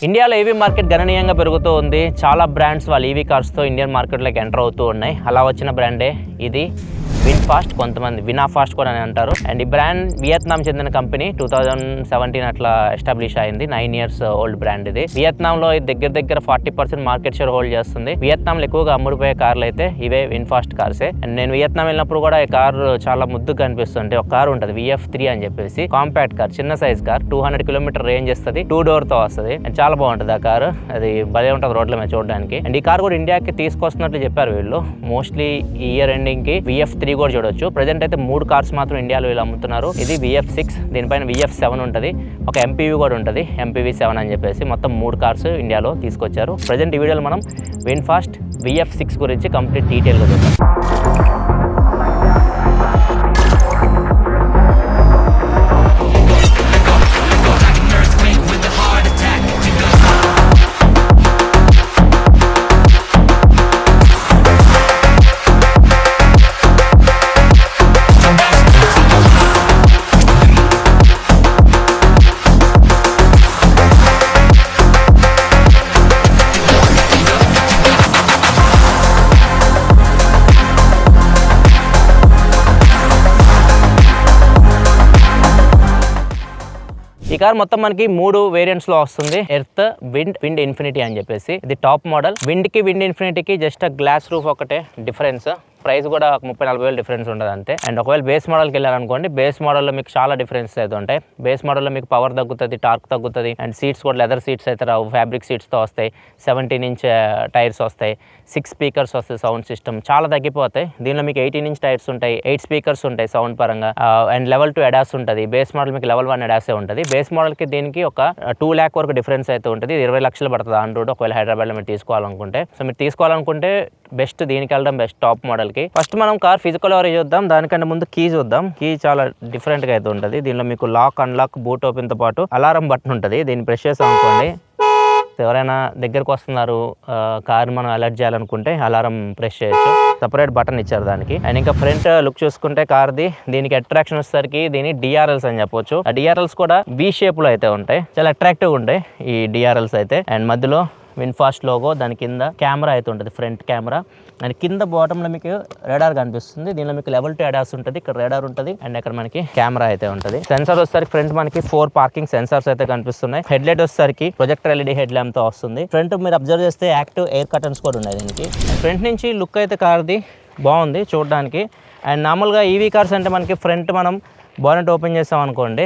ఇండియాలో EV market గణనీయంగా పెరుగుతూ ఉంది. చాలా బ్రాండ్స్ వాళ్ళ ఈవీ కార్స్తో ఇండియన్ మార్కెట్లోకి ఎంటర్ అవుతూ ఉన్నాయి. అలా వచ్చిన బ్రాండే ఇది విన్ఫాస్ట్, కొంతమంది వినాఫాస్ట్ కూడా అని అంటారు. అండ్ ఈ బ్రాండ్ వియత్నాం చెందిన కంపెనీ 2017 అట్లా ఎస్టాబ్లిష్ అయింది. 9 years ఓల్డ్ బ్రాండ్ ఇది. వియత్నాంలో దగ్గర 40% మార్కెట్ షేర్ హోల్డ్ చేస్తుంది. వియత్నాంలో ఎక్కువగా అమ్ముడుపోయే కార్లు అయితే ఇవే విన్ఫాస్ట్ కార్సే. అండ్ నేను వియత్నాం వెళ్ళినప్పుడు కూడా ఈ కార్ చాలా ముద్దుగా కనిపిస్తుంది. ఒక కార్ ఉంటుంది VF3 అని చెప్పేసి, కాంపాక్ట్ కార్, చిన్న సైజ్ కార్, 200 km రేంజ్ ఇస్తుంది, 2 door తో వస్తుంది. అండ్ చాలా బాగుంటుంది ఆ కారు. అది భలే ఉంటుంది రోడ్ల మీద చూడడానికి. అండ్ ఈ కార్ కూడా ఇండియాకి తీసుకొస్తున్నట్లు చెప్పారు వీళ్ళు. మోస్ట్లీ ఈ ఇయర్ ఎండింగ్ కి VF3 కూడా చూడొచ్చు. ప్రెజెంట్ అయితే 3 కార్స్ మాత్రం ఇండియాలో వీళ్ళు అమ్ముతున్నారు. ఇది VF6, దీనిపైన VF7 ఉంటుంది, ఒక MPV కూడా ఉంటుంది, MPV7 అని చెప్పేసి. మొత్తం 3 కార్స్ ఇండియాలో తీసుకొచ్చారు. ప్రెజెంట్ ఈ వీడియోలో మనం విన్ఫాస్ట్ VF6 గురించి కంప్లీట్ డీటెయిల్గా చూద్దాం. ఈ కార్ మొత్తం మనకి 3 వేరియంట్స్ లో వస్తుంది. ఎర్త్, విండ్ ఇన్ఫినిటీ అని చెప్పేసి. ఇది టాప్ మోడల్. విండ్ కి విండ్ ఇన్ఫినిటీకి జస్ట్ గ్లాస్ రూఫ్ ఒకటే డిఫరెన్స్. ప్రైస్ కూడా 30-40 వేలు డిఫరెన్స్ ఉంటుంది అంతే. అండ్ ఒకవేళ బేస్ మోడల్కి వెళ్ళారనుకోండి, బేస్ మోడల్లో మీకు చాలా డిఫరెన్స్ అయితే ఉంటాయి. బేస్ మోడల్లో మీకు పవర్ తగ్గుతుంది, టార్క్ తగ్గుతుంది. అండ్ సీట్స్ కూడా లెదర్ సీట్స్ అయితే రావు, ఫ్యాబ్రిక్ సీట్స్తో వస్తాయి. 17-inch టైర్స్ వస్తాయి, 6 స్పీకర్స్ వస్తాయి, సౌండ్ సిస్టమ్ చాలా తగ్గిపోతాయి. దీనిలో మీకు 18-inch టైర్స్ ఉంటాయి, 8 స్పీకర్స్ ఉంటాయి సౌండ్ పరంగా. అండ్ level 2 ADAS ఉంటుంది. బేస్ మోడల్ మీకు level 1 ADAS ఉంటుంది. బేస్ మోడల్కి దీనికి ఒక 2 lakh వరకు డిఫరెన్స్ అయితే ఉంటుంది. 20 లక్షలు పడుతుంది ఆన్ రోడ్ ఒకవేళ హైదరాబాద్లో మీరు తీసుకోవాలనుకుంటే. సో మీరు తీసుకోవాలనుకుంటే బెస్ట్ దీనికి వెళ్ళడం బెస్ట్, టాప్ మోడల్కి. ఫస్ట్ మనం కార్ ఫిజికల్ ఓవర్ చూద్దాం. దానికంటే ముందు కీ చూద్దాం. కీ చాలా డిఫరెంట్గా అయితే ఉంటుంది. దీనిలో మీకు లాక్, అన్లాక్, బూట్ ఓపెన్తో పాటు అలారం బటన్ ఉంటుంది. దీన్ని ప్రెస్ చేసాం అనుకోండి, ఎవరైనా దగ్గరకు వస్తున్నారు, కార్ మనం అలర్ట్ చేయాలనుకుంటే అలారం ప్రెస్ చేయొచ్చు. సపరేట్ బటన్ ఇచ్చారు దానికి. అండ్ ఇంకా ఫ్రంట్ లుక్ చూసుకుంటే కార్ది, దీనికి అట్రాక్షన్ వచ్చేసరికి దీని DRLs అని చెప్పొచ్చు. ఆ DRLs కూడా V షేప్ లో అయితే ఉంటాయి, చాలా అట్రాక్టివ్గా ఉంటాయి ఈ DRLs అయితే. అండ్ మధ్యలో విన్ఫాస్ట్ లోగో, దాని కింద కెమెరా అయితే ఉంటుంది, ఫ్రంట్ కెమెరా. అండ్ కింద బాటంలో మీకు రాడార్ కనిపిస్తుంది. దీనిలో మీకు level 2 ADAS ఉంటుంది, ఇక్కడ రాడార్ ఉంటుంది. అండ్ ఇక్కడ మనకి కెమెరా అయితే ఉంటుంది. సెన్సార్ వచ్చేసరికి ఫ్రంట్ మనకి 4 పార్కింగ్ సెన్సార్స్ అయితే కనిపిస్తున్నాయి. హెడ్ లైట్ వచ్చేసరికి ప్రొజెక్టర్ LED హెడ్ ల్యాంప్ తో వస్తుంది. ఫ్రంట్ మీరు అబ్జర్వ్ చేస్తే యాక్టివ్ ఎయిర్ కర్టన్స్ కూడా ఉన్నాయి దీనికి. ఫ్రంట్ నుంచి లుక్ అయితే కార్ది బాగుంది చూడడానికి. అండ్ నార్మల్గా ఈవీ కార్స్ అంటే మనకి ఫ్రంట్ మనం బానెట్ ఓపెన్ చేస్తాం అనుకోండి,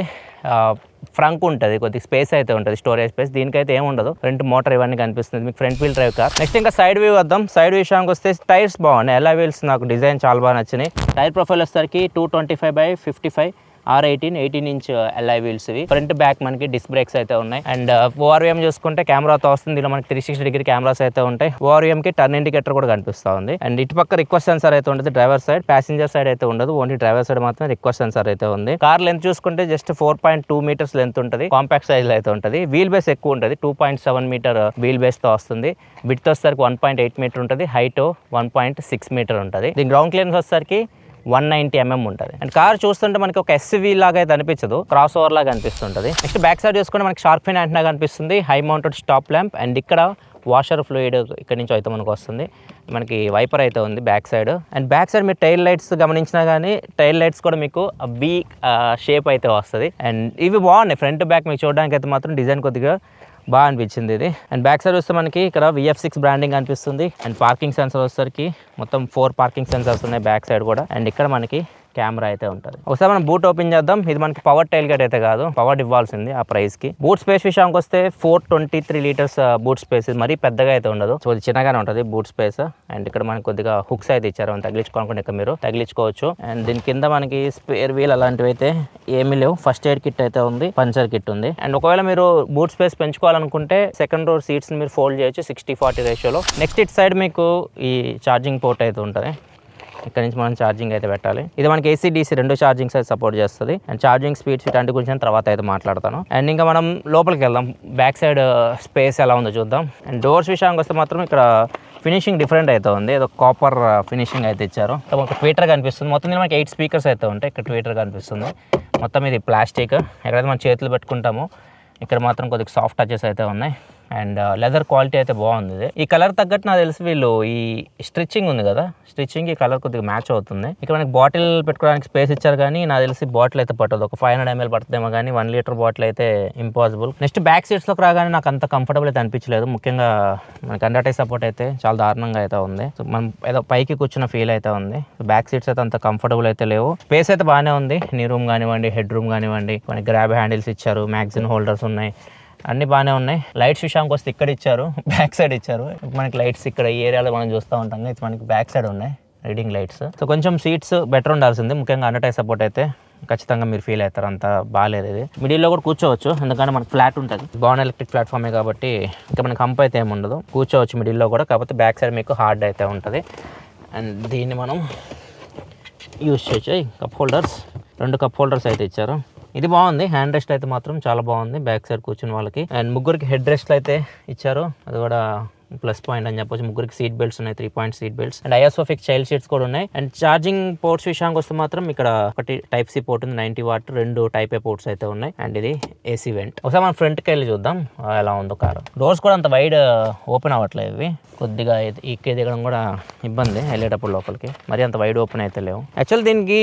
ఫ్రంక్ ఉంటుంది, కొద్దిగా స్పేస్ అయితే ఉంటుంది, స్టోరేజ్ స్పేస్. దీనికైతే ఏమి ఉండదు, ఫ్రంట్ మోటార్ ఇవన్నీ కనిపిస్తుంది మీకు. Front wheel drive car. Next ఇంకా సైడ్ వ్యూ వద్దాం. సైడ్ విషయానికి వస్తే టైర్స్ బాగున్నాయి. ఎలా వీల్స్ నాకు డిజైన్ చాలా బాగా నచ్చినాయి. టైర్ ప్రొఫైల్ వచ్చేసరికి 225/55 R18 18-inch alloy wheels ఇవి. ఫ్రంట్ బ్యాక్ మనకి డిస్క్ బ్రేక్స్ అయితే ఉన్నాయి. అండ్ ORVM చూసుకుంటే కెమెరాతో వస్తుంది. దీనిలో మనకి 360-degree కెమెరాస్ అయితే ఉంటాయి. ORVM కి టర్న్ ఇండికేటర్ కూడా కనిపిస్తూ ఉంది. అండ్ ఇటు పక్క రిక్వెస్ట్ సెన్సార్ అయితే ఉంటుంది డ్రైవర్ సైడ్, ప్యాసింజర్ సైడ్ అయితే ఉండదు, ఓన్లీ డ్రైవర్ సైడ్ మాత్రం రిక్వెస్ట్ సెన్సార్ అయితే ఉంది. కార్ లెంత్ చూసుకుంటే జస్ట్ 4.2 meters లెంత్ ఉంటుంది, కాంపాక్ట్ సైజ్ అయితే ఉంటుంది. వీల్ బేస్ ఎక్కువ ఉంటుంది, 2.7 meter వీల్ బేస్ తో వస్తుంది. విడ్త్ వచ్చేసరికి 1.8 meter ఉంటుంది, హైట్ 1.6 meter ఉంటుంది. దీని గ్రౌండ్ క్లియరెన్స్ వచ్చేసరికి 190 mm ఉంటుంది. అండ్ కార్ చూస్తుంటే మనకి ఒక SUV లాగా అయితే అనిపించదు, క్రాస్ ఓవర్ లాగా అనిపిస్తుంటుంది. నెక్స్ట్ బ్యాక్ సైడ్ చూసుకుంటే మనకి షార్క్ ఫిన్ యాంటెన్నా కనిపిస్తుంది, high mounted stop lamp. And ఇక్కడ వాషర్ ఫ్లూయిడ్ ఇక్కడ నుంచి అయితే మనకు వస్తుంది. మనకి వైపర్ అయితే ఉంది back side. And back side మీరు టైల్ లైట్స్ గమనించినా కానీ టైల్ లైట్స్ కూడా మీకు V షేప్ అయితే వస్తుంది. అండ్ ఇవి బాగున్నాయి ఫ్రంట్ బ్యాక్ మీకు చూడడానికి అయితే మాత్రం డిజైన్ కొద్దిగా బాగా అనిపించింది ఇది. అండ్ బ్యాక్ సైడ్ వస్తే మనకి ఇక్కడ VF6 బ్రాండింగ్ అనిపిస్తుంది. అండ్ పార్కింగ్ సెన్సర్ వచ్చేసరికి మొత్తం 4 పార్కింగ్ సెన్సర్స్ ఉన్నాయి బ్యాక్ సైడ్ కూడా. అండ్ ఇక్కడ మనకి కెమెరా అయితే ఉంటుంది. ఒకసారి మనం బూట్ ఓపెన్ చేద్దాం. ఇది మనకి పవర్ టైల్ గేట్ అయితే కాదు, పవర్ ఇవ్వాల్సింది ఆ ప్రైస్ కి. బూట్ స్పేస్ విషయానికి వస్తే 423 liters బూట్ స్పేస్. మరీ పెద్దగా అయితే ఉండదు, సో చిన్నగానే ఉంటుంది బూట్ స్పేస్. అండ్ ఇక్కడ మనకి కొద్దిగా హుక్స్ అయితే ఇచ్చారు, తగిలించుకోనుకుంటే ఇక్కడ మీరు తగిలించుకోవచ్చు. అండ్ దీని కింద మనకి స్పేర్ వీల్ అలాంటివి అయితే ఏమీ లేవు. ఫస్ట్ ఎయిడ్ కిట్ అయితే ఉంది, పంచర్ కిట్ ఉంది. అండ్ ఒకవేళ మీరు బూట్ స్పేస్ పెంచుకోవాలనుకుంటే సెకండ్ రో సీట్స్ మీరు ఫోల్డ్ చేయొచ్చు 60-40 రేషియోలో. నెక్స్ట్ ఇట్ సైడ్ మీకు ఈ ఛార్జింగ్ పోర్ట్ అయితే ఉంటుంది. ఇక్కడ నుంచి మనం ఛార్జింగ్ అయితే పెట్టాలి. ఇది మనకి AC DC 2 ఛార్జింగ్స్ అయితే సపోర్ట్ చేస్తుంది. అండ్ ఛార్జింగ్ స్పీడ్స్ ఇలాంటి గురించి తర్వాత అయితే మాట్లాడతాను. అండ్ ఇంకా మనం లోపలికి వెళ్దాం, బ్యాక్ సైడ్ స్పేస్ ఎలా ఉందో చూద్దాం. అండ్ డోర్స్ విషయానికి వస్తే మాత్రం ఇక్కడ ఫినిషింగ్ డిఫరెంట్ అయితే ఉంది, ఏదో కాపర్ ఫినిషింగ్ అయితే ఇచ్చారు. ఒక ట్వీటర్ కనిపిస్తుంది. మొత్తం దీని మనకి 8 స్పీకర్స్ అయితే ఉంటాయి. ఇక్కడ ట్వీటర్ కనిపిస్తుంది. మొత్తం ఇది ప్లాస్టిక్. ఎక్కడైతే మనం చేతులు పెట్టుకుంటామో ఇక్కడ మాత్రం కొద్దిగా సాఫ్ట్ టచెస్ అయితే ఉన్నాయి. అండ్ లెదర్ క్వాలిటీ అయితే బాగుంది ఇది. ఈ కలర్ తగ్గట్టు నాకు తెలిసి వీళ్ళు ఈ స్టిచ్చింగ్ ఉంది కదా, స్టిచ్చింగ్ ఈ కలర్ కొద్దిగా మ్యాచ్ అవుతుంది. ఇక్కడ మనకి బాటిల్ పెట్టుకోవడానికి స్పేస్ ఇచ్చారు కానీ నాకు తెలిసి బాటిల్ అయితే పట్టదు. ఒక 500 ml పడుతుందేమో కానీ 1 లీటర్ బాటిల్ అయితే ఇంపాసిబుల్. నెక్స్ట్ బ్యాక్ సీట్స్లోకి రాగానే నాకు అంత కంఫర్టబుల్ అయితే అనిపించలేదు. ముఖ్యంగా మనకి అండర్ టై సపోర్ట్ అయితే చాలా దారుణంగా అయితే ఉంది. సో మనం ఏదో పైకి కూర్చున్న ఫీల్ అయితే ఉంది. బ్యాక్ సీట్స్ అయితే అంత కంఫర్టబుల్ అయితే లేవు. స్పేస్ అయితే బాగానే ఉంది. నీ రూమ్ కానివ్వండి, హెడ్ రూమ్ కానివ్వండి, మనకి గ్రాబ్ హ్యాండిల్స్ ఇచ్చారు, మ్యాగజిన్ హోల్డర్స్ ఉన్నాయి, అన్ని బాగానే ఉన్నాయి. లైట్స్ విషయానికి వస్తే ఇక్కడ ఇచ్చారు, బ్యాక్ సైడ్ ఇచ్చారు. మనకి లైట్స్ ఇక్కడ ఈ ఏరియాలో మనం చూస్తూ ఉంటాం, ఇది మనకి బ్యాక్ సైడ్ ఉన్నాయి రీడింగ్ లైట్స్. సో కొంచెం సీట్స్ బెటర్ ఉండాల్సింది. ముఖ్యంగా అండర్ టై సపోర్ట్ అయితే ఖచ్చితంగా మీరు ఫీల్ అవుతారు, అంత బాగాలేదు ఇది. మిడిల్లో కూడా కూర్చోవచ్చు, ఎందుకంటే మనకి ఫ్లాట్ ఉంటుంది. బాగున్న ఎలక్ట్రిక్ ప్లాట్ఫామే కాబట్టి ఇంకా మనకి హంప్ అయితే ఏమి ఉండదు, కూర్చోవచ్చు మిడిల్లో కూడా. కాకపోతే బ్యాక్ సైడ్ మీకు హార్డ్ అయితే ఉంటుంది. అండ్ దీన్ని మనం యూజ్ చేయొచ్చు. కప్ హోల్డర్స్, 2 కప్ హోల్డర్స్ అయితే ఇచ్చారు. ఇది బాగుంది. హ్యాండ్ రెస్ట్ అయితే మాత్రం చాలా బాగుంది బ్యాక్ సైడ్ కూర్చున్న వాళ్ళకి. అండ్ ముగ్గురికి హెడ్ రెస్ట్లు అయితే ఇచ్చారు, అది కూడా ప్లస్ పాయింట్ అని చెప్పొచ్చు. ముగ్గురికి సీట్ బెల్ట్స్ ఉన్నాయి, 3 point seat belts. And ISOFIX child seats కూడా ఉన్నాయి. అండ్ ఛార్జింగ్ పోర్ట్స్ విషయానికి వస్తే మాత్రం ఇక్కడ ఒకటి టైప్ సి పోర్ట్ ఉంది 90 watt, 2 టైప్ ఏ పోర్ట్స్ అయితే ఉన్నాయి. అండ్ ఇది ఏసీ వెంట్. ఒకసారి మనం ఫ్రంట్కి వెళ్ళి చూద్దాం ఎలా ఉందో కారు. డోర్స్ కూడా అంత వైడ్ ఓపెన్ అవ్వట్లేదు, ఇవి కొద్దిగా ఎక్కి దిగడం కూడా ఇబ్బంది వెళ్ళేటప్పుడు లోపలికి, మరి అంత వైడ్ ఓపెన్ అయితే లేవు. యాక్చువల్ దీనికి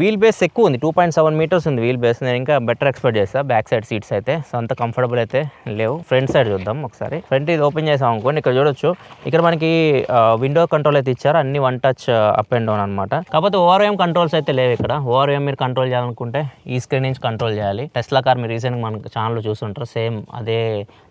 వీల్ బేస్ ఎక్కువ ఉంది, 2.7 meters ఉంది వీల్ బేస్. నేను ఇంకా బెటర్ ఎక్స్పెక్ట్ చేస్తాను బ్యాక్ సైడ్ సీట్స్ అయితే. సో అంత కంఫర్టబుల్ అయితే లేవు. ఫ్రంట్ సైడ్ చూద్దాం ఒకసారి. ఫ్రంట్ ఇది ఓపెన్ చేసాం అనుకోండి, ఇక్కడ చూడొచ్చు, ఇక్కడ మనకి విండో కంట్రోల్ అయితే ఇచ్చారు, అన్ని 1 touch అప్ అండ్ డౌన్ అనమాట. కాకపోతే ఓఆర్ఎం కంట్రోల్స్ అయితే లేవు ఇక్కడ. ఓఆర్ఎం మీరు కంట్రోల్ చేయాలనుకుంటే ఈ స్క్రీన్ నుంచి కంట్రోల్ చేయాలి. టెస్లా కార్ మీరు రీసెంట్గా మన ఛానల్లో చూస్తుంటారు, సేమ్ అదే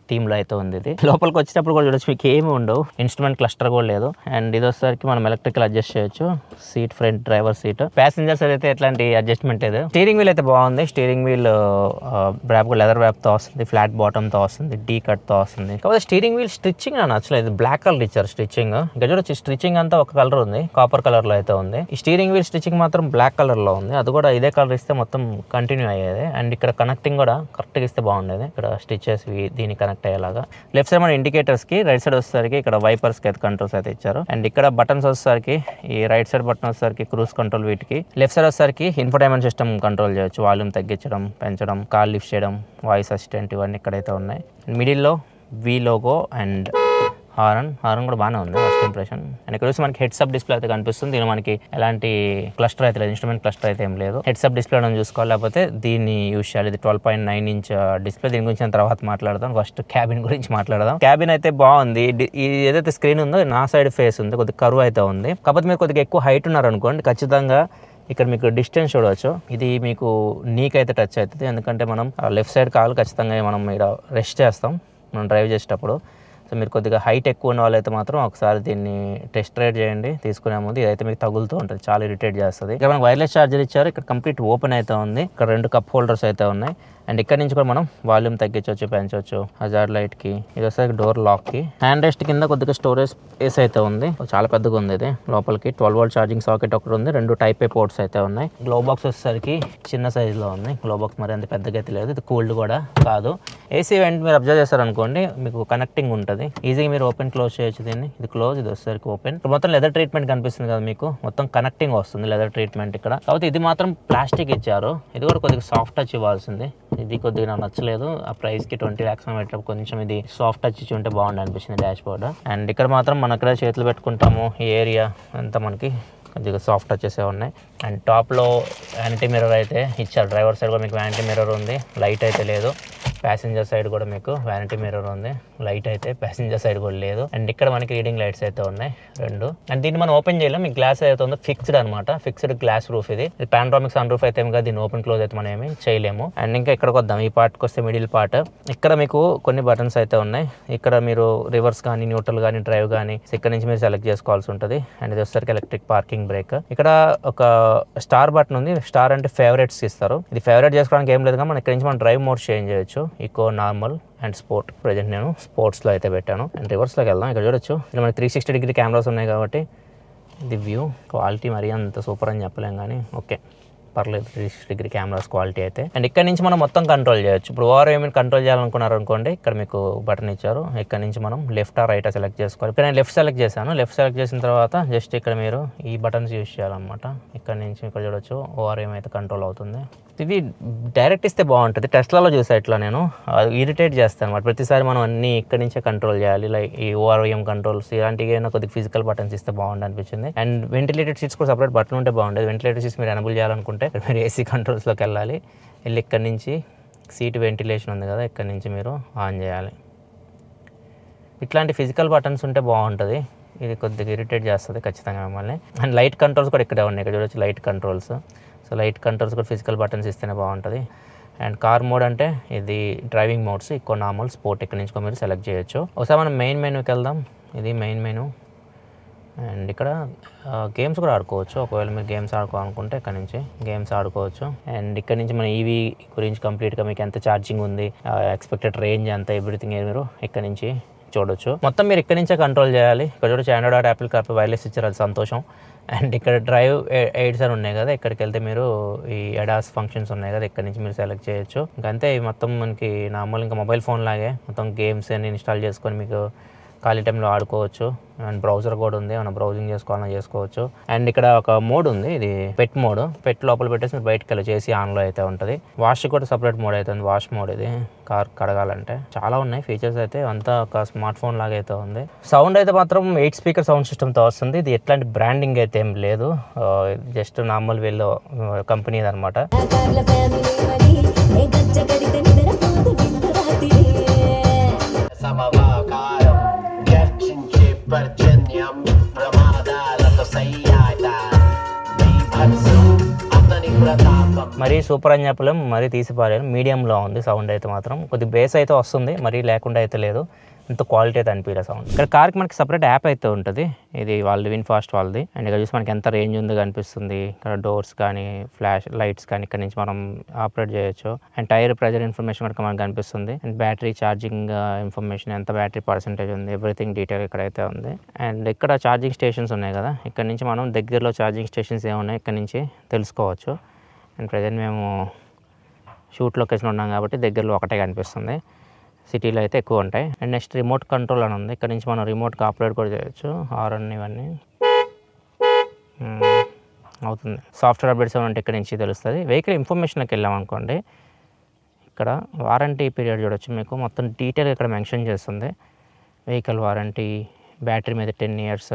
థీమ్లో అయితే ఉంది ఇది. లోపలికి వచ్చేటప్పుడు కూడా చూడొచ్చు, మీకు ఏమి ఉండవు, ఇన్స్ట్రుమెంట్ క్లస్టర్ కూడా లేదు. అండ్ ఇది వచ్చేసరికి మనం ఎలక్ట్రికల్ అడ్జస్ట్ చేయొచ్చు. Seat front driver seat. Passengers అయితే ఎట్లాంటి అడ్జస్ట్మెంట్ లేదు. స్టీరింగ్ వీల్ అయితే బాగుంది. స్టీరింగ్ వీల్ బ్రాప్ లెదర్ వ్రాప్తో వస్తుంది, ఫ్లాట్ బాటమ్తో వస్తుంది, డీ కట్తో వస్తుంది. కాకపోతే స్టీరింగ్ వీల్ స్టిచ్చింగ్ నాకు నచ్చలేదు, బ్లాక్ కలర్ ఇచ్చారు స్టిచ్చింగ్. ఇక్కడ చూడొచ్చు, స్టిచ్చింగ్ అంతా ఒక కలర్ ఉంది, కాపర్ కలర్లో అయితే ఉంది. ఈ స్టీరింగ్ వీల్ స్టిచ్చింగ్ మాత్రం బ్లాక్ కలర్లో ఉంది, అది కూడా ఇదే కలర్ ఇస్తే మొత్తం కంటిన్యూ అయ్యేది. అండ్ ఇక్కడ కనెక్టింగ్ కూడా కరెక్ట్గా ఇస్తే బాగుండేది. ఇక్కడ స్టిచెస్ దీన్ని కనెక్ట్ అయ్యేలాగా. లెఫ్ట్ సైడ్ మన ఇండికేటర్స్ కి, రైట్ సైడ్ వచ్చేసరికి ఇక్కడ వైపర్స్ కి అయితే కంట్రోల్స్ అయితే ఇచ్చారు. అండ్ ఇక్కడ బటన్స్ వచ్చేసరికి ఈ రైట్ సైడ్ బటన్ వచ్చేసరికి క్రూజ్ కంట్రోల్ వీటికి. లెఫ్ట్ సైడ్ వచ్చేసరికి ఇన్ఫోటైన్మెంట్ సిస్టమ్ కంట్రోల్ చేయొచ్చు, వాల్యూమ్ తగ్గించడం, పెంచడం, కాల్ లిఫ్ట్ చేయడం, వాయిస్ అసిస్టెంట్, ఇవన్నీ ఇక్కడైతే ఉన్నాయి. మిడిల్లో వి లోగో అండ్ హారన్ కూడా బాగానే ఉంది ఫస్ట్ ఇంప్రెషన్. అండ్ ఇక్కడ చూసి మనకి హెడ్స్ అప్ డిస్ప్లే అయితే కనిపిస్తుంది. దీని మనకి ఎలాంటి క్లస్టర్ అయితే లేదు, ఇన్స్ట్రుమెంట్ క్లస్టర్ అయితే ఏం లేదు. హెడ్స్ అప్ డిస్ప్లే మనం చూసుకోవాలి, లేకపోతే దీన్ని యూజ్ చేయాలి. ఇది 12.9 inch డిస్ప్లే. దీని గురించి తర్వాత మాట్లాడదాం. ఫస్ట్ క్యాబిన్ గురించి మాట్లాడదాం. క్యాబిన్ అయితే బాగుంది. ఏదైతే స్క్రీన్ ఉందో నా సైడ్ ఫేస్ ఉంది, కొద్దిగా కర్వ్ అయితే ఉంది. కాకపోతే మీరు కొద్దిగా ఎక్కువ హైట్ ఉన్నారనుకోండి, ఖచ్చితంగా ఇక్కడ మీకు డిస్టెన్స్ చూడవచ్చు, ఇది మీకు నీకైతే టచ్ అవుతుంది. ఎందుకంటే మనం లెఫ్ట్ సైడ్ కాలు ఖచ్చితంగా మనం ఇక్కడ రెస్ట్ చేస్తాం మనం డ్రైవ్ చేసేటప్పుడు. సో మీరు కొద్దిగా హైట్ ఎక్కువ ఉన్న వాళ్ళైతే మాత్రం ఒకసారి దీన్ని టెస్ట్ రైడ్ చేయండి తీసుకునే ముందు. ఇదైతే మీకు తగులుతూ ఉంటుంది, చాలా ఇరిటేట్ చేస్తుంది. ఇక్కడ మనకి వైర్లెస్ ఛార్జర్ ఇచ్చారు, ఇక్కడ కంప్లీట్ ఓపెన్ అయితే ఉంది. ఇక్కడ 2 కప్ హోల్డర్స్ అయితే ఉన్నాయి. అండ్ ఇక్కడ నుంచి కూడా మనం వాల్యూమ్ తగ్గించవచ్చు, పెంచవచ్చు. హజార్డ్ లైట్ కి, ఇది వచ్చేసరికి డోర్ లాక్ కి. హ్యాండ్ రెస్ట్ కింద కొద్దిగా స్టోరేజ్ స్పేస్ అయితే ఉంది, చాలా పెద్దగా ఉంది ఇది. లోపలికి 12 volt ఛార్జింగ్ సాకెట్ ఒకటి ఉంది, 2 టైప్ ఏ పోర్ట్స్ అయితే ఉన్నాయి. గ్లో బాక్స్ వచ్చేసరికి చిన్న సైజ్ లో ఉంది. గ్లో బాక్స్ మరి అంత పెద్దగా అయితే లేదు, ఇది కూల్డ్ కూడా కాదు. ఏసీ వెంట్ మీరు అబ్జర్వ్ చేస్తారనుకోండి, మీకు కనెక్టింగ్ ఉంటుంది, ఈజీగా మీరు ఓపెన్ క్లోజ్ చేయొచ్చు దీన్ని. ఇది క్లోజ్, ఇది వచ్చేసరికి ఓపెన్. మొత్తం లెదర్ ట్రీట్మెంట్ కనిపిస్తుంది కదా మీకు, మొత్తం కనెక్టింగ్ వస్తుంది లెదర్ ట్రీట్మెంట్ ఇక్కడ. కాబట్టి ఇది మాత్రం ప్లాస్టిక్ ఇచ్చారు, ఇది కూడా కొద్దిగా సాఫ్ట్ టచ్ ఇవ్వాల్సింది. ఇది కొద్దిగా నాకు నచ్చలేదు. ఆ ప్రైస్ కి 20 lakhs పెట్టినప్పుడు కొంచెం ఇది సాఫ్ట్ టచ్ ఇచ్చి ఉంటే బాగుంది అనిపించింది డాష్ బోర్డ్. అండ్ ఇక్కడ మాత్రం మన అక్కడ చేతులు పెట్టుకుంటాము, ఈ ఏరియా అంతా మనకి కొద్దిగా సాఫ్ట్ టచెసే ఉన్నాయి. అండ్ టాప్లో వ్యానిటీ మిర్రర్ అయితే ఇచ్చారు. డ్రైవర్ సైడ్ కూడా మీకు వ్యానిటీ మిర్రర్ ఉంది, లైట్ అయితే లేదు. ప్యాసింజర్ సైడ్ కూడా మీకు వ్యానిటీ మిర్రర్ ఉంది, లైట్ అయితే ప్యాసింజర్ సైడ్ కూడా లేదు. అండ్ ఇక్కడ మనకి రీడింగ్ లైట్స్ అయితే ఉన్నాయి 2. అండ్ దీన్ని మనం ఓపెన్ చేయలేం, మీకు గ్లాస్ అయితే ఉందో ఫిక్స్డ్ అనమాట, ఫిక్స్డ్ గ్లాస్ రూఫ్. ఇది పానరామిక్ సన్ రూఫ్ అయితే ఏమి కాదు, దీన్ని ఓపెన్ క్లోజ్ అయితే మనం ఏమి చేయలేము. అండ్ ఇంకా ఇక్కడికి వద్దాం, ఈ పార్ట్కి వస్తే మిడిల్ పార్ట్. ఇక్కడ మీకు కొన్ని బటన్స్ అయితే ఉన్నాయి. ఇక్కడ మీరు రివర్స్ కానీ, న్యూట్రల్ కానీ, డ్రైవ్ కానీ ఇక్కడ నుంచి మీరు సెలెక్ట్ చేసుకోవాల్సి ఉంటుంది. అండ్ ఇది వచ్చేసరికి ఎలక్ట్రిక్ పార్కింగ్ బ్రేక్. ఇక్కడ ఒక స్టార్ బటన్ ఉంది, స్టార్ అంటే ఫేవరెట్స్ ఇస్తారు. ఇది ఫేవరెట్ చేసుకోవడానికి ఏం లేదు, మనం ఇక్కడ నుంచి మనం డ్రైవ్ మోడ్ చేంజ్ చేయొచ్చు, eco, normal and sport. Present నేను స్పోర్ట్స్లో అయితే పెట్టాను. అండ్ రివర్స్లోకి వెళ్దాం. ఇక్కడ చూడొచ్చు, ఇక్కడ మనకి 360-degree కెమెరాస్ ఉన్నాయి కాబట్టి ఇది వ్యూ క్వాలిటీ మరీ అంత సూపర్ అని చెప్పలేం, కానీ ఓకే పర్లేదు 360-degree కెమెరాస్ క్వాలిటీ అయితే. అండ్ ఇక్కడ నుంచి మనం మొత్తం కంట్రోల్ చేయొచ్చు. ఇప్పుడు ఓవర్ ఏమైనా కంట్రోల్ చేయాలనుకున్నారు అనుకోండి, ఇక్కడ మీకు బటన్ ఇచ్చారు, ఇక్కడ నుంచి మనం లెఫ్ట్ రైట్ సెలెక్ట్ చేసుకోవాలి. ఇక్కడ నేను లెఫ్ట్ సెలెక్ట్ చేశాను. లెఫ్ట్ సెలెక్ట్ చేసిన తర్వాత జస్ట్ ఇక్కడ మీరు ఈ బటన్స్ యూజ్ చేయాలన్నమాట. ఇక్కడ నుంచి ఇక్కడ చూడొచ్చు ఓవర్ ఏమైతే కంట్రోల్ అవుతుంది. ఇది డైరెక్ట్ ఇస్తే బాగుంటుంది. టెస్లాలో చూసా ఇట్లా నేను ఇరిటేట్ చేస్తాను అనమాట. ప్రతిసారి మనం అన్నీ ఇక్కడి నుంచే కంట్రోల్ చేయాలి. లైక్ ఈ ఓఆర్ఎం కంట్రోల్స్ ఇలాంటివి అయినా కొద్దిగా ఫిజికల్ బటన్స్ ఇస్తే బాగుంది అనిపించింది. అండ్ వెంటిలేటెడ్ సీట్స్ కూడా సపరేట్ బటన్ ఉంటే బాగుండేది. వెంటిలేటెడ్ సీట్స్ మీరు ఎనబుల్ చేయాలనుకుంటే మీరు ఏసీ కంట్రోల్స్లోకి వెళ్ళి ఇక్కడి నుంచి సీట్ వెంటిలేషన్ ఉంది కదా, ఇక్కడి నుంచి మీరు ఆన్ చేయాలి. ఇట్లాంటి ఫిజికల్ బటన్స్ ఉంటే బాగుంటుంది. ఇది కొద్దిగా ఇరిటేట్ చేస్తుంది ఖచ్చితంగా మిమ్మల్ని. అండ్ లైట్ కంట్రోల్స్ కూడా ఇక్కడే ఉన్నాయి. ఇక్కడ చూడొచ్చు light controls. So light controls కూడా ఫిజికల్ బటన్స్ ఇస్తేనే బాగుంటుంది. అండ్ కార్ మోడ్ అంటే ఇది డ్రైవింగ్ మోడ్స్, ఎక్కువ నార్మల్, స్పోర్ట్ ఇక్కడ నుంచి మీరు సెలెక్ట్ చేయొచ్చు. ఒకసారి మనం మెయిన్ మెనూకి వెళ్దాం. ఇది మెయిన్ మెనూ. అండ్ ఇక్కడ గేమ్స్ కూడా ఆడుకోవచ్చు. ఒకవేళ మీరు గేమ్స్ ఆడుకోవాలనుకుంటే ఇక్కడ నుంచి గేమ్స్ ఆడుకోవచ్చు. అండ్ ఇక్కడ నుంచి మన ఈవీ గురించి కంప్లీట్గా మీకు ఎంత ఛార్జింగ్ ఉంది, ఎక్స్పెక్టెడ్ రేంజ్ ఎంత, ఎవ్రీథింగ్ మీరు ఇక్కడ నుంచి చూడొచ్చు. మొత్తం మీరు ఇక్కడ నుంచే కంట్రోల్ చేయాలి. ఇక్కడ చూడొచ్చు ఆండ్రాయిడ్ యాపిల్ కార్ప్ వైర్లెస్ ఇచ్చారు, అది సంతోషం. అండ్ ఇక్కడ డ్రైవ్ ఎయిడ్స్ అని ఉన్నాయి కదా, ఇక్కడికి వెళ్తే మీరు ఈ ఎడాస్ ఫంక్షన్స్ ఉన్నాయి కదా, ఇక్కడ నుంచి మీరు సెలెక్ట్ చేయొచ్చు. ఇంకంతే, మొత్తం మనకి నార్మల్ ఇంకా మొబైల్ ఫోన్ లాగే మొత్తం గేమ్స్ అన్ని ఇన్స్టాల్ చేసుకొని మీకు ఖాళీ టైంలో ఆడుకోవచ్చు. అండ్ బ్రౌజర్ కూడా ఉంది, మనం బ్రౌజింగ్ చేసుకోవాలన్నా చేసుకోవచ్చు. అండ్ ఇక్కడ ఒక మోడ్ ఉంది, ఇది పెట్ మోడ్. పెట్ లోపల పెట్టేసి మీరు బయటకు వెళ్ళి చేసి ఆన్లో అయితే ఉంటుంది. వాష్ కూడా సపరేట్ మోడ్ అయితే ఉంది, వాష్ మోడ్. ఇది కార్ కడగాలంటే చాలా ఉన్నాయి ఫీచర్స్ అయితే, అంతా ఒక స్మార్ట్ ఫోన్ లాగా అయితే ఉంది. సౌండ్ అయితే మాత్రం 8 స్పీకర్ సౌండ్ సిస్టమ్తో వస్తుంది. ఇది ఎట్లాంటి బ్రాండింగ్ అయితే ఏం లేదు, జస్ట్ నార్మల్ వీళ్ళు కంపెనీ అనమాట. మరీ సూపర్ అని చెప్పలేం, మరీ తీసిపారేం, మీడియంలో ఉంది. సౌండ్ అయితే మాత్రం కొద్దిగా బేస్ అయితే వస్తుంది, మరీ లేకుండా అయితే లేదు. ఇంత క్వాలిటీ అయితే అనిపించలేదు సౌండ్. ఇక్కడ కార్కి మనకి సపరేట్ యాప్ అయితే ఉంటుంది, ఇది వాళ్ళది విన్ఫాస్ట్ వాళ్ళది. అండ్ ఇక్కడ చూసి మనకి ఎంత రేంజ్ ఉందో కనిపిస్తుంది. ఇక్కడ డోర్స్ కానీ ఫ్లాష్ లైట్స్ కానీ ఇక్కడ నుంచి మనం ఆపరేట్ చేయొచ్చు. అండ్ టైర్ ప్రెజర్ ఇన్ఫర్మేషన్ కూడా మనకు కనిపిస్తుంది. అండ్ బ్యాటరీ ఛార్జింగ్ ఇన్ఫర్మేషన్, ఎంత బ్యాటరీ పర్సెంటేజ్ ఉంది, ఎవ్రీథింగ్ డీటెయిల్ ఇక్కడైతే ఉంది. అండ్ ఇక్కడ ఛార్జింగ్ స్టేషన్స్ ఉన్నాయి కదా, ఇక్కడ నుంచి మనం దగ్గరలో ఛార్జింగ్ స్టేషన్స్ ఏమున్నాయి ఇక్కడ నుంచి తెలుసుకోవచ్చు. అండ్ ప్రజెంట్ మేము షూట్ లొకేషన్ ఉన్నాం కాబట్టి దగ్గరలో ఒకటే కనిపిస్తుంది, సిటీలో అయితే ఎక్కువ ఉంటాయి. అండ్ నెక్స్ట్ రిమోట్ కంట్రోల్ అని ఉంది, ఇక్కడ నుంచి మనం రిమోట్కి ఆపరేట్ కూడా చేయొచ్చు. హారన్ ఇవన్నీ అవుతుంది. సాఫ్ట్వేర్ అప్డేట్స్ ఏమంటే ఇక్కడ నుంచి తెలుస్తుంది. వెహికల్ ఇన్ఫర్మేషన్కి వెళ్ళామనుకోండి, ఇక్కడ వారంటీ పీరియడ్ చూడొచ్చు. మీకు మొత్తం డీటెయిల్గా ఇక్కడ మెన్షన్ చేస్తుంది. వెహికల్ వారంటీ, బ్యాటరీ మీద 10 years,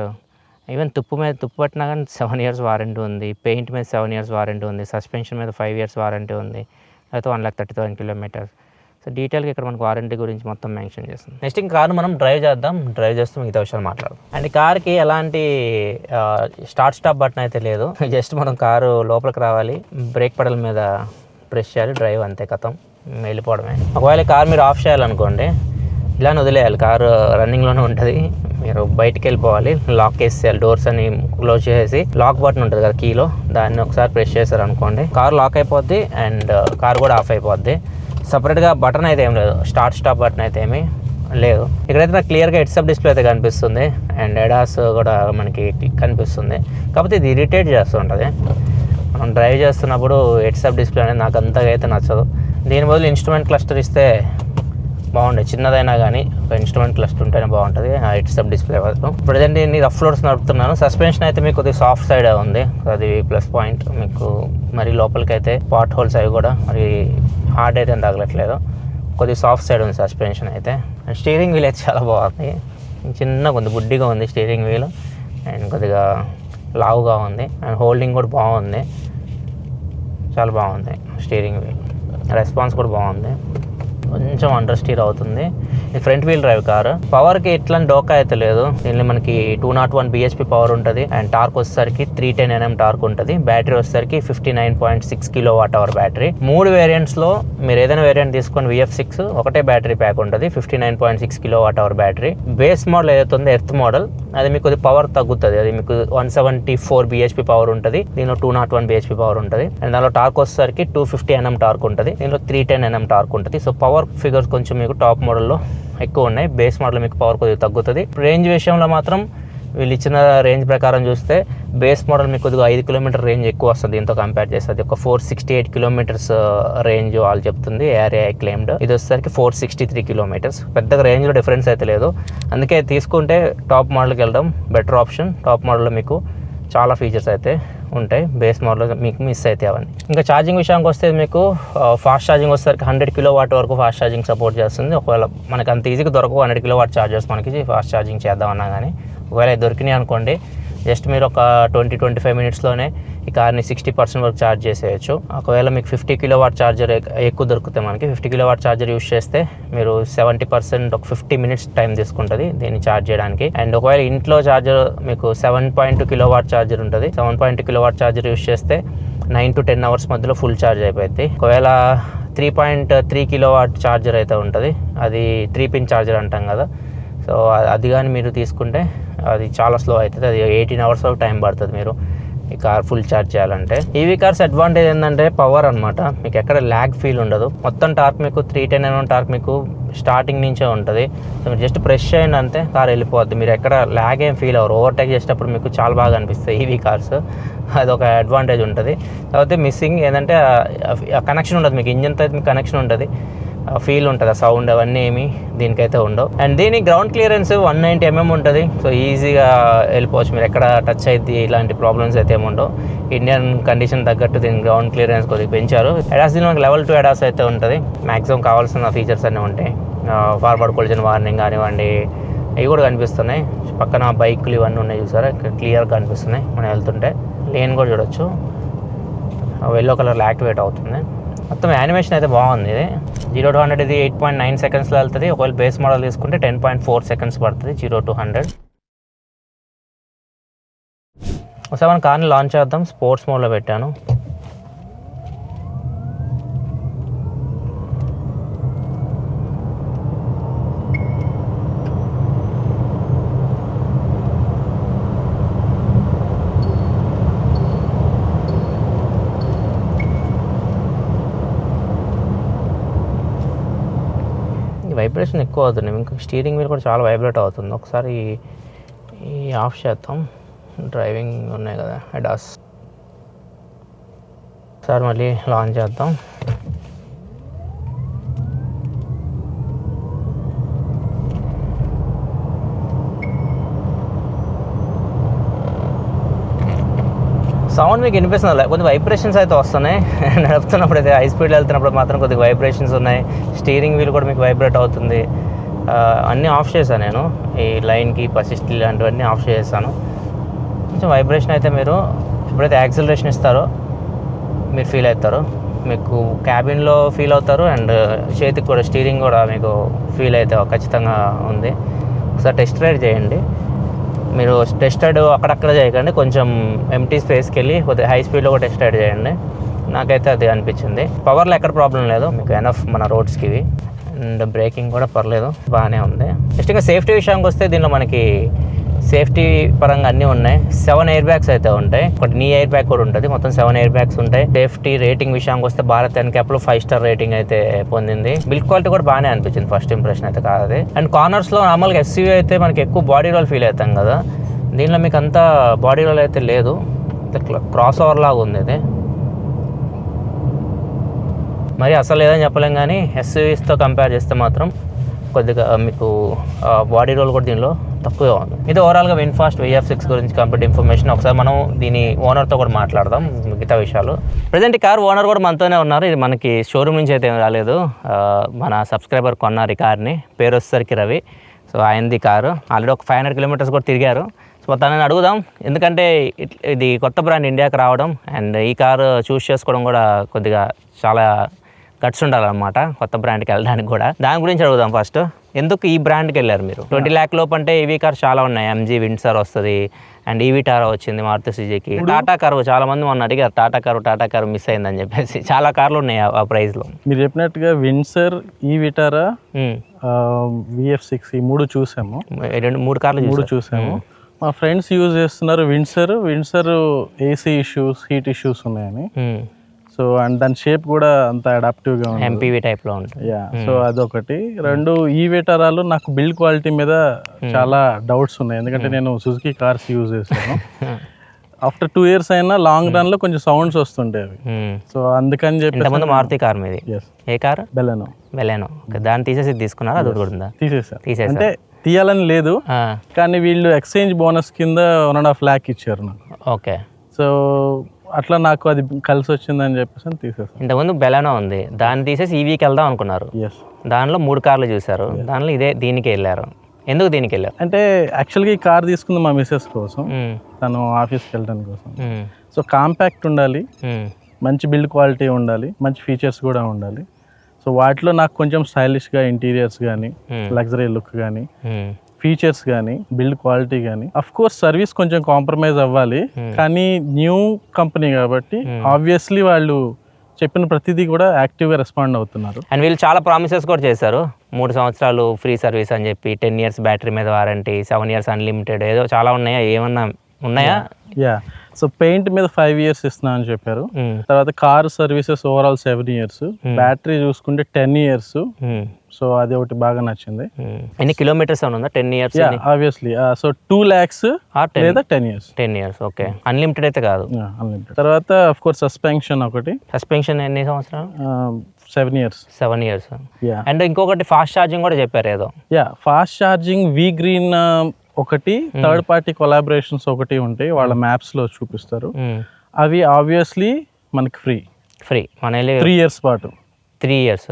ఈవెన్ తుప్పు పట్టినా కానీ 7 years వారంటీ ఉంది. పెయింట్ మీద 7 years వారంటీ ఉంది. సస్పెన్షన్ మీద 5 years వారంటీ ఉంది. అయితే 1,30,000 kilometers. సో డీటెయిల్గా ఇక్కడ మనకు వారంటీ గురించి మొత్తం మెన్షన్ చేస్తుంది. నెక్స్ట్ ఇంకా కార్ను మనం డ్రైవ్ చేద్దాం. డ్రైవ్ చేస్తూ మిగతా విషయాలు మాట్లాడదాం. అండ్ ఈ కార్కి ఎలాంటి స్టార్ట్ స్టాప్ బటన్ అయితే లేదు. జస్ట్ మనం కారు లోపలికి రావాలి, బ్రేక్ పెడల్ మీద ప్రెస్ చేయాలి, డ్రైవ్ అంతే, కథం వెళ్ళిపోవడమే. ఒకవేళ కార్ మీరు ఆఫ్ చేయాలనుకోండి, ఇలానే వదిలేయాలి, కారు రన్నింగ్లోనే ఉంటుంది. మీరు బయటికి వెళ్ళిపోవాలి, లాక్ వేసేయాలి, డోర్స్ అని క్లోజ్ చేసేసి లాక్ బటన్ ఉంటుంది కదా కీలో, దాన్ని ఒకసారి ప్రెస్ చేశారు అనుకోండి, కార్ లాక్ అయిపోద్ది అండ్ కార్ కూడా ఆఫ్ అయిపోద్ది. సపరేట్గా బటన్ అయితే ఏం లేదు, స్టార్ట్ స్టాప్ బటన్ అయితే ఏమీ లేదు. ఇక్కడైతే నాకు క్లియర్గా హెడ్స్ అప్ డిస్ప్లే అయితే కనిపిస్తుంది అండ్ ఎడాస్ కూడా మనకి కనిపిస్తుంది. కాకపోతే ఇది ఇరిటేట్ చేస్తూ ఉంటుంది. మనం డ్రైవ్ చేస్తున్నప్పుడు హెడ్స్ అప్ డిస్ప్లే అనేది నాకు అంతగా అయితే నచ్చదు. దీని బదులు ఇన్స్ట్రుమెంట్ క్లస్టర్ ఇస్తే బాగుండే, చిన్నదైనా కానీ ఒక ఇన్స్ట్రుమెంట్ క్లస్టర్ ఉంటేనే బాగుంటుంది ఆ హెడ్స్ అప్ డిస్ప్లే వరకు. ప్రజెంట్ నేను రఫ్ రోడ్స్ నడుపుతున్నాను. సస్పెన్షన్ అయితే మీకు కొద్దిగా సాఫ్ట్ సైడ్ ఉంది, అది ప్లస్ పాయింట్. మీకు మరి లోపలికి అయితే పాట్ హోల్స్ అవి కూడా మరి హార్డ్ అయితే తగలట్లేదు, కొద్దిగా సాఫ్ట్ సైడ్ ఉంది సస్పెన్షన్ అయితే. అండ్ స్టీరింగ్ వీల్ అయితే చాలా బాగుంది, చిన్న కొద్దిగా బుడ్డిగా ఉంది స్టీరింగ్ వీల్ అండ్ కొద్దిగా లావుగా ఉంది. అండ్ హోల్డింగ్ కూడా బాగుంది, చాలా బాగుంది స్టీరింగ్ వీల్. రెస్పాన్స్ కూడా బాగుంది, కొంచెం అండర్ స్టీర్ అవుతుంది. ఇది ఫ్రంట్ వీల్ డ్రైవ్ కారు. పవర్కి ఇట్లాంటి డోకా అయితే లేదు. దీనిలో మనకి 201 bhp పవర్ ఉంటుంది అండ్ టార్క్ వచ్చేసరికి 310 Nm టార్క్ ఉంటుంది. బ్యాటరీ వచ్చేసరికి 59.6 kWh బ్యాటరీ. 3 వేరియంట్స్లో మీరు ఏదైనా వేరియంట్ తీసుకొని VF6 ఒకటే బ్యాటరీ ప్యాక్ ఉంటుంది, 59.6 kWh బ్యాటరీ. బేస్ మోడల్ ఏదైతే ఉందో ఎర్త్ మోడల్, అది మీకు కొద్ది పవర్ తగ్గుతుంది, అది మీకు 174 bhp పవర్ ఉంటుంది, దీనిలో 201 bhp పవర్ ఉంటుంది. అండ్ దానిలో టార్క్ వచ్చేసరికి 250 Nm టార్క్ ఉంటుంది, దీనిలో 310 Nm టార్క్ ఉంటుంది. సో పవర్ ఫిగర్స్ కొంచెం మీకు టాప్ మోడల్లో ఎక్కువ ఉన్నాయి, బేస్ మోడల్ మీకు పవర్ కొద్దిగా తగ్గుతుంది. రేంజ్ విషయంలో మాత్రం వీళ్ళు ఇచ్చిన రేంజ్ ప్రకారం చూస్తే బేస్ మోడల్ మీకు కొద్దిగా 5 km రేంజ్ ఎక్కువ వస్తుంది దీంతో కంపేర్ చేస్తుంది. ఒక 468 km రేంజ్ వాళ్ళు చెప్తుంది ఏరియా క్లెయిమ్డ్. ఇది వచ్చేసరికి 463 km. పెద్దగా రేంజ్లో డిఫరెన్స్ అయితే లేదు, అందుకే తీసుకుంటే టాప్ మోడల్కి వెళ్ళడం బెటర్ ఆప్షన్. టాప్ మోడల్లో మీకు చాలా ఫీచర్స్ అయితే ఉంటాయి. బేస్ మోడల్ మీకు మిస్ అవుతాయి అవన్నీ. ఇంకా ఛార్జింగ్ విషయానికి వస్తే మీకు ఫాస్ట్ ఛార్జింగ్ వచ్చేసరికి 100 kW వరకు ఫాస్ట్ ఛార్జింగ్ సపోర్ట్ చేస్తుంది. ఒకవేళ మనకు అంత ఈజీగా దొరకవు 100 kW ఛార్జర్స్ మనకి ఫాస్ట్ ఛార్జింగ్ చేద్దామన్నా కానీ, ఒకవేళ దొరికినాయి అనుకోండి జస్ట్ మీరు ఒక 20-25 మినిట్స్లోనే ఈ కార్ని 60% వరకు ఛార్జ్ చేసేయచ్చు. ఒకవేళ మీకు 50 kW ఛార్జర్ ఎక్కువ దొరుకుతాయి మనకి. 50 kW ఛార్జర్ యూస్ చేస్తే మీరు 70% ఒక 50 మినిట్స్ టైం తీసుకుంటుంది దీన్ని ఛార్జ్ చేయడానికి. అండ్ ఒకవేళ ఇంట్లో ఛార్జర్ మీకు 7.2 kW ఛార్జర్ ఉంటుంది. 7.2 kW ఛార్జర్ యూస్ చేస్తే 9 to 10 అవర్స్ మధ్యలో ఫుల్ ఛార్జ్ అయిపోయింది. ఒకవేళ 3.3 kW ఛార్జర్ అయితే ఉంటుంది, అది 3-pin ఛార్జర్ అంటాం కదా. సో అది కానీ మీరు తీసుకుంటే అది చాలా స్లో అవుతుంది. అది 18 అవర్స్ వరకు టైం పడుతుంది మీరు ఈ కార్ ఫుల్ ఛార్జ్ చేయాలంటే. ఈవీ కార్స్ అడ్వాంటేజ్ ఏంటంటే పవర్ అనమాట. మీకు ఎక్కడ ల్యాగ్ ఫీల్ ఉండదు. మొత్తం టార్క్ మీకు 310 Nm టార్క్ మీకు స్టార్టింగ్ నుంచే ఉంటుంది. సో మీరు జస్ట్ ప్రెస్ చేయండి అంతే కార్ వెళ్ళిపోద్ది. మీరు ఎక్కడ ల్యాగ్ ఏం ఫీల్ అవ్వరు. ఓవర్టేక్ చేసేటప్పుడు మీకు చాలా బాగా అనిపిస్తాయి ఈవీ కార్స్. అదొక అడ్వాంటేజ్ ఉంటుంది. కాకపోతే మిస్సింగ్ ఏంటంటే కనెక్షన్ ఉండదు. మీకు ఇంజన్తో అయితే మీకు కనెక్షన్ ఉంటుంది, ఫీల్ ఉంటుంది, ఆ సౌండ్ అవన్నీ ఏమి దీనికైతే ఉండవు. అండ్ దీని గ్రౌండ్ క్లియరెన్స్ 190 mm ఉంటుంది. సో ఈజీగా వెళ్ళిపోవచ్చు మీరు, ఎక్కడ టచ్ అయితే ఇలాంటి ప్రాబ్లమ్స్ అయితే ఏమి ఉండవు. ఇండియన్ కండిషన్ తగ్గట్టు దీని గ్రౌండ్ క్లియరెన్స్ కొద్దిగా పెంచారు. ఎడాస్ దీని మనకి level 2 ఎడాస్ అయితే ఉంటుంది. మ్యాక్సిమం కావాల్సిన ఫీచర్స్ అన్నీ ఉంటాయి. ఫార్వర్డ్ కొలిజన్ వార్నింగ్ కానివ్వండి, అవి కూడా కనిపిస్తున్నాయి. పక్కన బైకులు ఇవన్నీ ఉన్నాయి చూసారా, క్లియర్గా కనిపిస్తున్నాయి మనం వెళ్తుంటే. లేన్ కూడా చూడొచ్చు, ఎల్లో కలర్లో యాక్టివేట్ అవుతుంది. మొత్తం యానిమేషన్ అయితే బాగుంది. ఇది 0 to 100 ఇది 8.9 సెకండ్స్లో వెళ్తుంది. ఒకవేళ బేస్ మోడల్ తీసుకుంటే 10.4 సెకండ్స్ పడుతుంది 0 to 100. ఒకసారి మనం కార్ని లాంచ్ చేద్దాం. స్పోర్ట్స్ మోడ్లో పెట్టాను. వైబ్రేషన్ ఎక్కువ అవుతుంది. ఇంకా స్టీరింగ్ వీల్ కూడా చాలా వైబ్రేట్ అవుతుంది. ఒకసారి ఈ ఆఫ్ చేద్దాం. డ్రైవింగ్ ఉన్నాయి కదా ఎడాస్, ఒకసారి మళ్ళీ లాంచ్ చేద్దాం. సౌండ్ మీకు వినిపిస్తుంది, కొద్దిగా వైబ్రేషన్స్ అయితే వస్తున్నాయి. నడుపుతున్నప్పుడు అయితే హై స్పీడ్లో వెళ్తున్నప్పుడు మాత్రం కొద్దిగా వైబ్రేషన్స్ ఉన్నాయి. స్టీరింగ్ వీల్ కూడా మీకు వైబ్రేట్ అవుతుంది. అన్నీ ఆఫ్ చేశాను నేను. ఈ లైన్కి పసిస్ట్ ఇలాంటివన్నీ ఆఫ్ చేశాను. కొంచెం వైబ్రేషన్ అయితే మీరు ఎప్పుడైతే యాక్సిలరేషన్ ఇస్తారో మీరు ఫీల్ అవుతారు. మీకు క్యాబిన్లో ఫీల్ అవుతారు. అండ్ చేతికి కూడా స్టీరింగ్ కూడా మీకు ఫీల్ అయితే ఖచ్చితంగా ఉంది. ఒకసారి టెస్ట్ రైడ్ చేయండి. మీరు టెస్ట్ రైడ్ అక్కడక్కడ చేయకండి, కొంచెం ఎంటీ స్పేస్కి వెళ్ళి కొద్దిగా హై స్పీడ్లో కూడా టెస్ట్ రైడ్ చేయండి. నాకైతే అది అనిపించింది. పవర్లో ఎక్కడ ప్రాబ్లం లేదు, మీకు ఎనఫ్ మన రోడ్స్కి ఇవి. అండ్ బ్రేకింగ్ కూడా పర్లేదు, బాగానే ఉంది. జస్ట్ ఇంకా సేఫ్టీ విషయానికి వస్తే దీనిలో మనకి సేఫ్టీ పరంగా అన్నీ ఉన్నాయి. 7 ఎయిర్ బ్యాగ్స్ అయితే ఉంటాయి. ఒకటి నీ ఎయిర్ బ్యాగ్ కూడా ఉంటుంది. మొత్తం 7 ఎయిర్ బ్యాగ్స్ ఉంటాయి. సేఫ్టీ రేటింగ్ విషయానికి వస్తే భారత్ ఎన్క్యాప్లో 5 స్టార్ రేటింగ్ అయితే పొందింది. బిల్డ్ క్వాలిటీ కూడా బాగానే అనిపించింది, ఫస్ట్ ఇంప్రెషన్ అయితే కాదు. అండ్ కార్నర్స్లో నార్మల్గా ఎస్యూవీ అయితే మనకి ఎక్కువ బాడీ రోల్ ఫీల్ అవుతాం కదా, దీనిలో మీకు అంతా బాడీ రోల్ అయితే లేదు. క్రాస్ ఓవర్ లాగా ఉంది ఇది. మరి అసలు లేదని చెప్పలేం, కానీ ఎస్యూవీస్తో కంపేర్ చేస్తే మాత్రం కొద్దిగా మీకు బాడీ రోల్ కూడా దీనిలో తక్కువగా ఉంది. ఇది ఓవరాల్గా విన్ఫాస్ట్ VF6 గురించి కంప్లీట్ ఇన్ఫర్మేషన్. ఒకసారి మనం దీని ఓనర్తో కూడా మాట్లాడదాం మిగతా విషయాలు. ప్రజెంట్ ఈ కార్ ఓనర్ కూడా మనతోనే ఉన్నారు. ఇది మనకి షోరూమ్ నుంచి అయితే రాలేదు, మన సబ్స్క్రైబర్ కొన్నారు ఈ కార్ని. పేరు వచ్చేసరికి రవి. సో ఆయనది కారు. ఆల్రెడీ ఒక 500 kilometers కూడా తిరిగారు. సో తనని అడుగుదాం, ఎందుకంటే ఇది కొత్త బ్రాండ్ ఇండియాకి రావడం అండ్ ఈ కారు చూస్ చేసుకోవడం కూడా కొద్దిగా చాలా గట్స్ ఉండాలన్నమాట కొత్త బ్రాండ్కి వెళ్ళడానికి కూడా. దాని గురించి అడుగుదాం ఫస్ట్. ఎందుకు ఈ బ్రాండ్కి వెళ్ళారు మీరు? 20 lakh లోపు అంటే ఈవీ కార్ చాలా ఉన్నాయి. MG విండ్సర్ వస్తుంది అండ్ ఈవీ టారా వచ్చింది మారుతి సుజుకి. టాటా కారు చాలా మంది మొన్న అడిగారు, టాటా కారు మిస్ అయిందని చెప్పేసి. చాలా కార్లు ఉన్నాయి ఆ ప్రైస్లో. మీరు చెప్పినట్టుగా విండ్సర్, ఈవీ టారా, VF6 ఈ 3 చూసాము. 3 కార్లు చూసాము. మా ఫ్రెండ్స్ యూజ్ చేస్తున్నారు Windsor AC issues, heat issues ఉన్నాయని. సో అండ్ దాని షేప్ కూడా అంత అడాప్టివ్గా ఉంది, MPV టైప్లో ఉంటుంది. సో అదొకటి. 2 ఈవీ టారాలు నాకు బిల్డ్ క్వాలిటీ మీద చాలా డౌట్స్ ఉన్నాయి, ఎందుకంటే నేను సుజుకి కార్స్ యూజ్ చేస్తాను. ఆఫ్టర్ 2 years అయినా లాంగ్ రన్ లో కొంచెం సౌండ్స్ వస్తుంటాయి అవి. సో అందుకని చెప్పి మారుతి కార్ మీది ఏ కార్? బెలెనో. దాన్ని తీసేసి తీసుకున్నారా? అది కూడా ఉందా? తీసేసారు. అంటే తీయాలని లేదు, కానీ వీళ్ళు ఎక్స్చేంజ్ బోనస్ కింద 1.5 lakh ఇచ్చారు నాకు. ఓకే. సో అట్లా నాకు అది కలిసి వచ్చిందని చెప్పేసి తీసేసాను. ఇంతకుముందు బెలానో ఉంది, దాన్ని తీసేసి ఈవీకి వెళ్దాం అనుకున్నారు. ఎస్. దానిలో 3 కార్లు చూసారు, దానిలో దీనికి వెళ్ళారు. ఎందుకు దీనికి వెళ్ళారు? అంటే యాక్చువల్గా ఈ కార్ తీసుకుంది మా మిస్సెస్ కోసం, తను ఆఫీస్కి వెళ్ళడానికి కోసం. సో కాంపాక్ట్ ఉండాలి, మంచి బిల్డ్ క్వాలిటీ ఉండాలి, మంచి ఫీచర్స్ కూడా ఉండాలి. సో వాటిలో నాకు కొంచెం స్టైలిష్గా ఇంటీరియర్స్ కానీ, లగ్జరీ లుక్ కానీ, ఫీచర్స్ కానీ, బిల్డ్ క్వాలిటీ కానీ, అఫ్ కోర్స్ సర్వీస్ కొంచెం కాంప్రమైజ్ అవ్వాలి. కానీ న్యూ కంపెనీ కాబట్టి ఆబ్వియస్లీ వాళ్ళు చెప్పిన ప్రతిదీ కూడా యాక్టివ్గా రెస్పాండ్ అవుతున్నారు. అండ్ వీళ్ళు చాలా ప్రామిసెస్ కూడా చేశారు. 3 సంవత్సరాలు ఫ్రీ సర్వీస్ అని చెప్పి, 10 years బ్యాటరీ మీద వారంటీ, 7 years అన్లిమిటెడ్, ఏదో చాలా ఉన్నాయా? ఏమన్నా ఉన్నాయా? యా. సో పెయింట్ మీద 5 years ఇస్తున్నా అని చెప్పారు. తర్వాత car services overall 7 years, battery చూసుకుంటే 10 years. సో అది ఒకటి బాగా నచ్చింది. ఎన్ని కిలోమీటర్స్ ఉందా 10 years? ఆబ్వియస్లీ. సో 2 lakhs లేదా 10 years. 10 years, okay. అన్లిమిటెడ్ అయితే కాదు. అన్లిమిటెడ్. తర్వాత ఆఫ్ కోర్స్ సస్పెన్షన్ ఒకటి. సస్పెన్షన్ ఎన్ని సంవత్సరాలు? 7 years. 7 years. అండ్ ఇంకొకటి ఫాస్ట్ ఛార్జింగ్ కూడా చెప్పారు ఏదో. ఫాస్ట్ ఛార్జింగ్ వి గ్రీన్ ఒకటి, థర్డ్ పార్టీ కొలాబరేషన్స్ ఒకటి ఉంటాయి, వాళ్ళ మ్యాప్స్లో చూపిస్తారు. అవి ఆబ్వియస్లీ మనకి ఫ్రీ మన 3 years పాటు. 3 years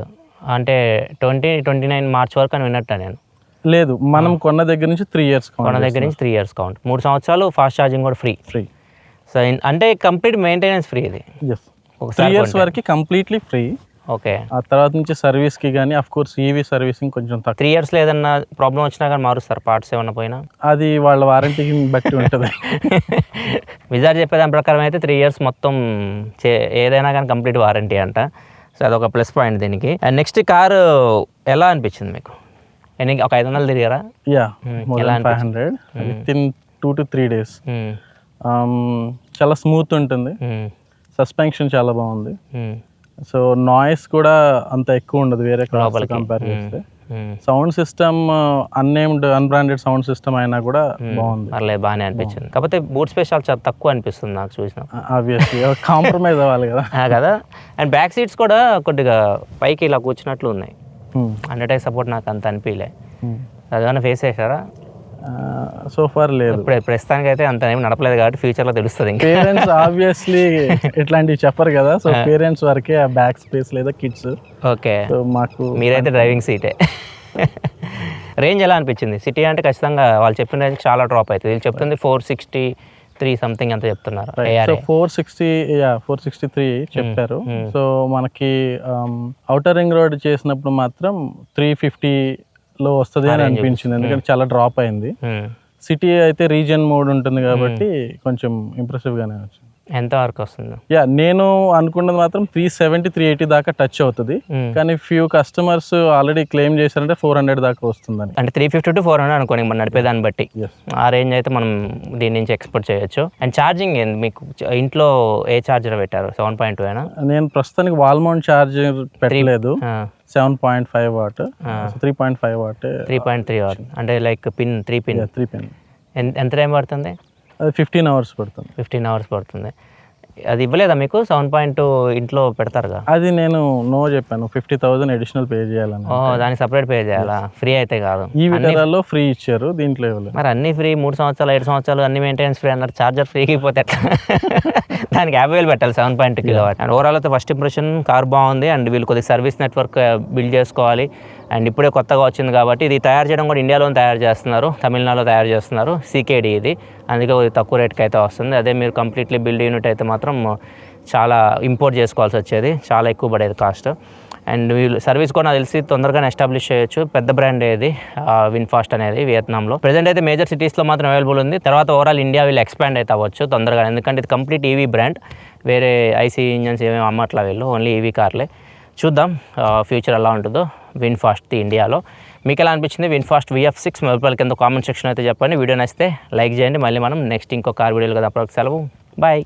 అంటే 2029 మార్చ్ వరకు అని విన్నట్టు నేను. లేదు, మనం కొన్న దగ్గర నుంచి 3 years కొన్న దగ్గర నుంచి 3 years కౌంట్. 3 సంవత్సరాలు ఫాస్ట్ ఛార్జింగ్ కూడా ఫ్రీ. సో అంటే కంప్లీట్ మెయింటెనెన్స్ ఫ్రీ ఇది. 3 years వరకు కంప్లీట్లీ ఫ్రీ. ఓకే. ఆ తర్వాత నుంచి సర్వీస్కి కానీ అఫ్ కోర్స్ ఈవీ సర్వీసింగ్ కొంచెం తక్కువ. 3 years ఏదన్నా ప్రాబ్లం వచ్చినా కానీ మారుస్తారు, పార్ట్స్ ఏమన్నా పోయినా? అది వాళ్ళ వారంటీకి బట్టి ఉంటుంది. విజార్ చెప్పేదాని ప్రకారం అయితే 3 years మొత్తం ఏదైనా కానీ కంప్లీట్ వారంటీ అంట. సో అదొక ప్లస్ పాయింట్ దీనికి. అండ్ నెక్స్ట్ కారు ఎలా అనిపించింది మీకు? ఒక 500 తిరిగారా? ఎలా 500 విత్ ఇన్ 2 to 3 days. చాలా స్మూత్ ఉంటుంది, సస్పెన్షన్ చాలా బాగుంది. సో నాయిస్ కూడా అంత ఎక్కువ ఉండదు వేరే కార్స్ కంపేర్ చేస్తే. Sound system unbranded sound system అయినా కూడా బాగుంది, పర్లేదు, బాగానే అనిపించింది. కాకపోతే బూట్ స్పేస్ చాలా తక్కువ అనిపిస్తుంది నాకు చూసిన. ఆబ్వియస్లీ కాంప్రమైజ్ అవ్వాలి కదా. అండ్ బ్యాక్ సీట్స్ కూడా కొద్దిగా పైకి ఇలా కూర్చున్నట్లు ఉన్నాయి. అండర్టేక్ సపోర్ట్ నాకు అంత అనిపించలే. అదేమన్నా ఫేస్ చేశారా? సో ఫార్ లేదు, ప్రస్తుతానికి అయితే అంత ఏమి నడపలేదు కాబట్టి ఫ్యూచర్లో తెలుస్తుంది. పేరెంట్స్ ఆబ్వియస్లీ ఇట్లాంటివి చెప్పరు కదా. సో పేరెంట్స్ వరకే ఆ బ్యాక్ స్పేస్ లేదా కిడ్స్. ఓకే. సో మాకు మీరైతే డ్రైవింగ్ సీటే. రేంజ్ ఎలా అనిపించింది? సిటీ అంటే ఖచ్చితంగా వాళ్ళు చెప్పిన రేంజ్ చాలా డ్రాప్ అవుతుంది. వీళ్ళు చెప్తుంది 463 సంథింగ్ అంత చెప్తున్నారు. 463 చెప్పారు. సో మనకి ఔటర్ రింగ్ రోడ్ చేసినప్పుడు మాత్రం 350లో వస్తుంది అని అనిపించింది, ఎందుకంటే చాలా డ్రాప్ అయింది. సిటీ అయితే రీజియన్ మోడ్ ఉంటుంది కాబట్టి కొంచెం ఇంప్రెసివ్గానే వచ్చింది. ఎంత వరకు వస్తుంది? నేను అనుకున్నది మాత్రం 370 380 దాకా టచ్ అవుతుంది. కానీ ఫ్యూ కస్టమర్స్ ఆల్రెడీ క్లెయిమ్ చేశారంటే 400 దాకా వస్తుందని. అంటే 350 to 400 అనుకోండి మనం నడిపేదాన్ని బట్టి. ఆ రేంజ్ అయితే మనం దీని నుంచి ఎక్స్పెక్ట్ చేయొచ్చు. అండ్ ఛార్జింగ్ ఏంది మీకు? ఇంట్లో ఏ ఛార్జర్ పెట్టారు? 7.2 అయినా? నేను ప్రస్తుతానికి వాల్ మౌంట్ ఛార్జర్ పెట్టలేదు. 7.5 watt, 3.5 watt, 3.3 watt. అంటే లైక్ పిన్ 3 pin. ఎంత టైం పడుతుంది? అది 15 hours పడుతుంది. 15 hours పడుతుంది. అది ఇవ్వలేదా మీకు? 7.2 ఇంట్లో పెడతారుగా. అది నేను నో చెప్పాను, 50,000 అడిషనల్ పే చేయాలని. దానికి సపరేట్ పే చేయాలా? ఫ్రీ అయితే కాదు. ఈ విధానాల్లో ఫ్రీ ఇచ్చారు, దీంట్లో ఇవ్వలేదు. మరి అన్ని ఫ్రీ, 3 సంవత్సరాలు 7 సంవత్సరాలు అన్ని మెయింటెనెన్స్ ఫ్రీ అన్నారు. ఛార్జర్ ఫ్రీకి పోతే ఎట్లా? దానికి 50,000 పెట్టాలి. 7.2 kilowatt. అండ్ ఓవరాల్ అయితే ఫస్ట్ ఇంప్రెషన్ కార్ బాగుంది. అండ్ వీళ్ళు కొద్దిగా సర్వీస్ నెట్వర్క్ బిల్డ్ చేసుకోవాలి. అండ్ ఇప్పుడే కొత్తగా వచ్చింది కాబట్టి ఇది తయారు చేయడం కూడా ఇండియాలోనే తయారు చేస్తున్నారు, తమిళనాడులో తయారు చేస్తున్నారు. CKD ఇది, అందుకే తక్కువ రేట్కి అయితే వస్తుంది. అదే మీరు కంప్లీట్లీ బిల్డ్ యూనిట్ అయితే మాత్రం చాలా ఇంపోర్ట్ చేసుకోవాల్సి వచ్చేది, చాలా ఎక్కువ పడేది కాస్ట్. అండ్ వీళ్ళు సర్వీస్ కూడా నాకు తెలిసి తొందరగానే ఎస్టాబ్లిష్ చేయొచ్చు. పెద్ద బ్రాండ్ ఏది విన్ఫాస్ట్ అనేది వియత్నాంలో. ప్రెజెంట్ అయితే మేజర్ సిటీస్లో మాత్రం అవైలబుల్ ఉంది. తర్వాత ఓవరాల్ ఇండియా వీళ్ళు ఎక్స్పాండ్ అయితే అవ్వచ్చు తొందరగా, ఎందుకంటే ఇది కంప్లీట్ ఈవీ బ్రాండ్. వేరే ఐసీ ఇంజన్స్ ఏమేమి అమ్మట్లా వీళ్ళు, ఓన్లీ ఈవీ కార్లే. చూద్దాం ఫ్యూచర్ ఎలా ఉంటుందో విన్ఫాస్ట్ ఇండియాలో. మీకు ఎలా అనిపించింది విన్ఫాస్ట్ VF6? మొబైల్ కింద కామెంట్ సెక్షన్ అయితే చెప్పండి. వీడియో నచ్చితే లైక్ చేయండి. మళ్ళీ మనం నెక్స్ట్ ఇంకో కార్ వీడియోలు కదా, అప్పటికి సెలవు, బాయ్.